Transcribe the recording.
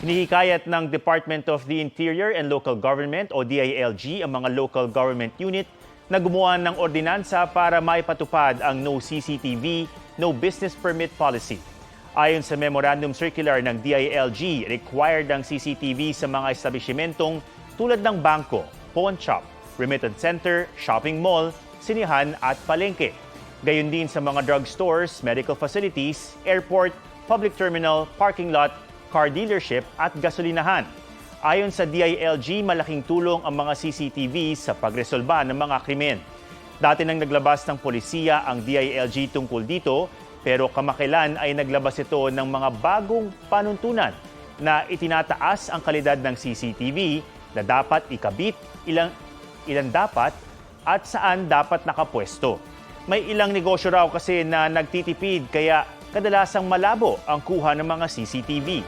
Hinihikayat ng Department of the Interior and Local Government o DILG ang mga local government unit na gumawa ng ordinansa para maipatupad ang no CCTV, no business permit policy. Ayon sa memorandum circular ng DILG, required ang CCTV sa mga establishmentong tulad ng bangko, pawn shop, remittance center, shopping mall, sinihan at palengke. Gayon din sa mga drugstores, medical facilities, airport, public terminal, parking lot, car dealership at gasolinahan. Ayon sa DILG, malaking tulong ang mga CCTV sa pagresolba ng mga krimen. Dati nang naglabas ng polisiya ang DILG tungkol dito, pero kamakailan ay naglabas ito ng mga bagong panuntunan na itinataas ang kalidad ng CCTV na dapat ikabit, ilan dapat at saan dapat nakapwesto. May ilang negosyo raw kasi na nagtitipid kaya kadalasang malabo ang kuha ng mga CCTV.